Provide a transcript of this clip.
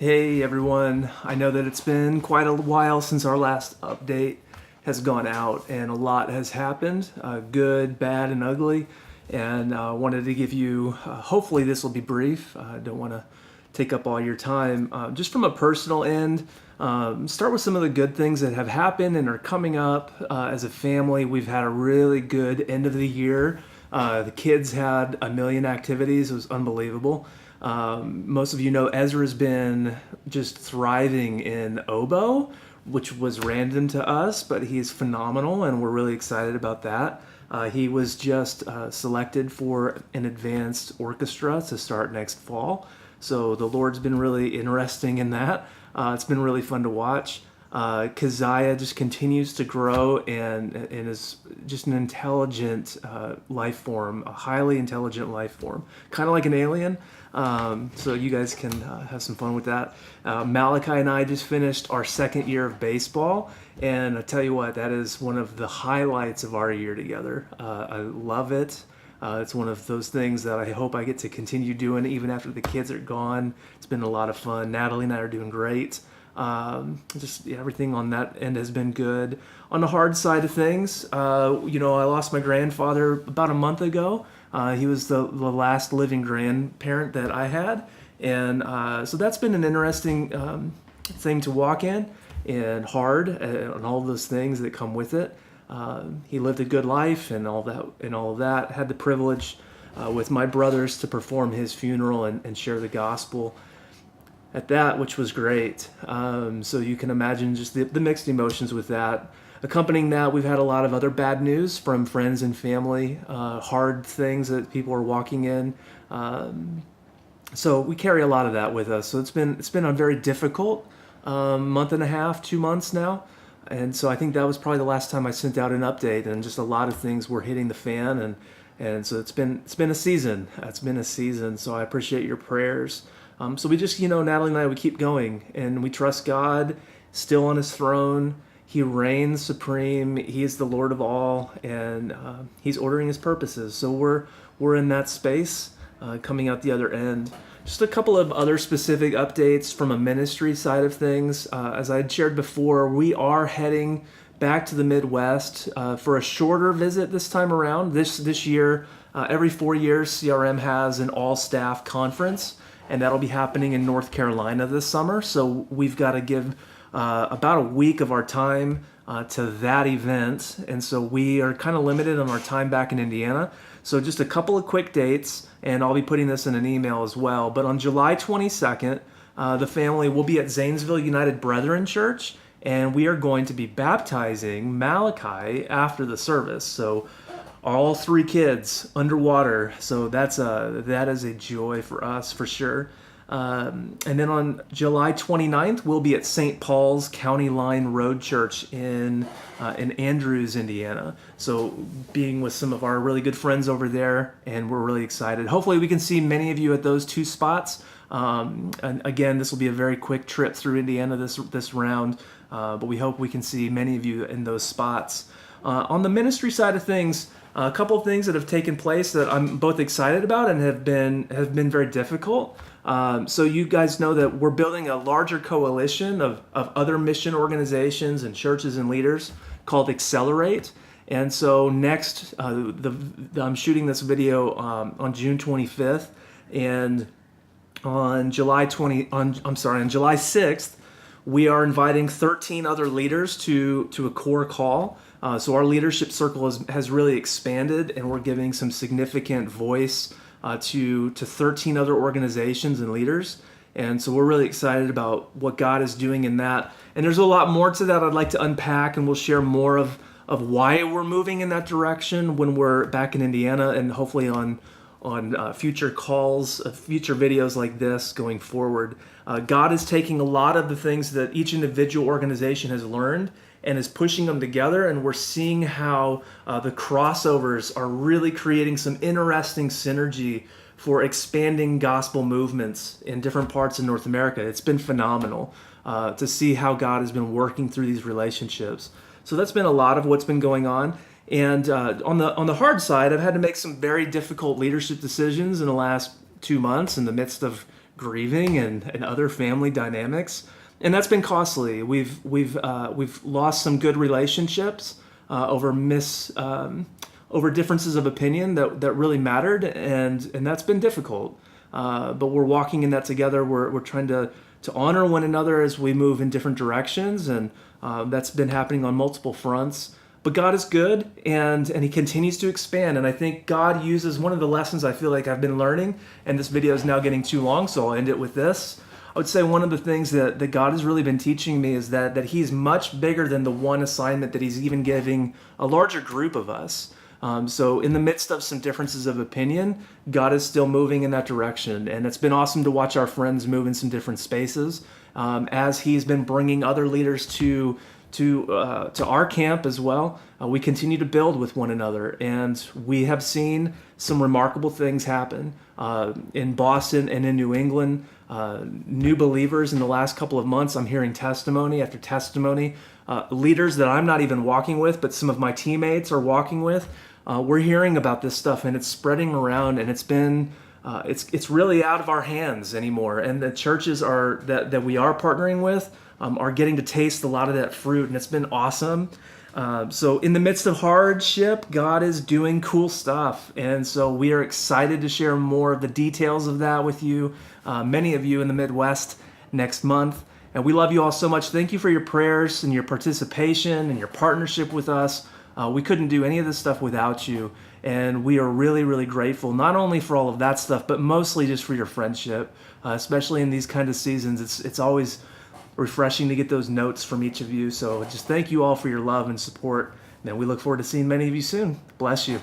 Hey everyone, I know that it's been quite a while since our last update has gone out and a lot has happened, good, bad, and ugly. And wanted to give you, hopefully this will be brief. I don't want to take up all your time. Just from a personal end, start with some of the good things that have happened and are coming up. As a family, we've had a really good end of the year. The kids had a million activities. It was unbelievable. Most of you know Ezra's been just thriving in oboe, which was random to us, but he's phenomenal, and we're really excited about that. He was just selected for an advanced orchestra to start next fall, so the Lord's been really interesting in that. It's been really fun to watch. Keziah just continues to grow and is just an intelligent life form, a highly intelligent life form, kind of like an alien. So you guys can have some fun with that. Malachi and I just finished our second year of baseball, and I tell you what, that is one of the highlights of our year together. I love it. It's one of those things that I hope I get to continue doing even after the kids are gone. It's been a lot of fun. Natalie and I are doing great. Everything on that end has been good. On the hard side of things, I lost my grandfather about a month ago. He was the last living grandparent that I had, and so that's been an interesting thing to walk in, and hard, and all those things that come with it. He lived a good life, and all of that. Had the privilege with my brothers to perform his funeral and share the gospel at that, which was great. So you can imagine just the mixed emotions with that. Accompanying that, we've had a lot of other bad news from friends and family, hard things that people are walking in. So we carry a lot of that with us. So it's been a very difficult month and a half, 2 months now. And so I think that was probably the last time I sent out an update, and just a lot of things were hitting the fan, and so it's been a season. It's been a season. So I appreciate your prayers. So we just, Natalie and I, we keep going, and we trust God still on his throne. He reigns supreme. He is the Lord of all, and he's ordering his purposes. So we're in that space, coming out the other end. Just a couple of other specific updates from a ministry side of things. As I had shared before, we are heading back to the Midwest for a shorter visit this time around. This year, every 4 years, CRM has an all-staff conference, and that'll be happening in North Carolina this summer. So we've got to give about a week of our time to that event, and so we are kind of limited on our time back in Indiana. So just a couple of quick dates, and I'll be putting this in an email as well. But on July 22nd, the family will be at Zanesville United Brethren Church, and we are going to be baptizing Malachi after the service. So all 3 kids underwater, so that is a joy for us for sure. And then on July 29th, we'll be at St. Paul's County Line Road Church in Andrews, Indiana. So being with some of our really good friends over there, and we're really excited. Hopefully we can see many of you at those 2 spots. And again, this will be a very quick trip through Indiana this round, but we hope we can see many of you in those spots. On the ministry side of things, a couple of things that have taken place that I'm both excited about and have been very difficult. So you guys know that we're building a larger coalition of other mission organizations and churches and leaders called Accelerate. And so next, I'm shooting this video on June 25th, and on July 6th, we are inviting 13 other leaders to a core call. So our leadership circle has really expanded, and we're giving some significant voice to 13 other organizations and leaders. And so we're really excited about what God is doing in that. And there's a lot more to that I'd like to unpack, and we'll share more of why we're moving in that direction when we're back in Indiana, and hopefully on future calls, future videos like this going forward. God is taking a lot of the things that each individual organization has learned and is pushing them together, and we're seeing how the crossovers are really creating some interesting synergy for expanding gospel movements in different parts of North America. It's been phenomenal to see how God has been working through these relationships. So that's been a lot of what's been going on. And on the hard side, I've had to make some very difficult leadership decisions in the last 2 months in the midst of grieving and other family dynamics, and that's been costly. We've lost some good relationships over over differences of opinion that really mattered, and that's been difficult. But we're walking in that together. We're trying to honor one another as we move in different directions, and that's been happening on multiple fronts. But God is good, and He continues to expand. And I think God uses one of the lessons I feel like I've been learning, and this video is now getting too long, so I'll end it with this. I would say one of the things that God has really been teaching me is that He's much bigger than the one assignment that He's even giving a larger group of us. So in the midst of some differences of opinion, God is still moving in that direction. And it's been awesome to watch our friends move in some different spaces as He's been bringing other leaders to our camp as well. We continue to build with one another, and we have seen some remarkable things happen in Boston and in New England. New believers in the last couple of months. I'm hearing testimony after testimony. Leaders that I'm not even walking with, but some of my teammates are walking with. We're hearing about this stuff, and it's spreading around, and it's really out of our hands anymore. And the churches that we are partnering with are getting to taste a lot of that fruit, and it's been awesome. So in the midst of hardship, God is doing cool stuff. And so we are excited to share more of the details of that with you, many of you in the Midwest next month. And we love you all so much. Thank you for your prayers and your participation and your partnership with us. We couldn't do any of this stuff without you. And we are really, really grateful, not only for all of that stuff, but mostly just for your friendship, especially in these kind of seasons. It's always refreshing to get those notes from each of you. So just thank you all for your love and support. And we look forward to seeing many of you soon. Bless you.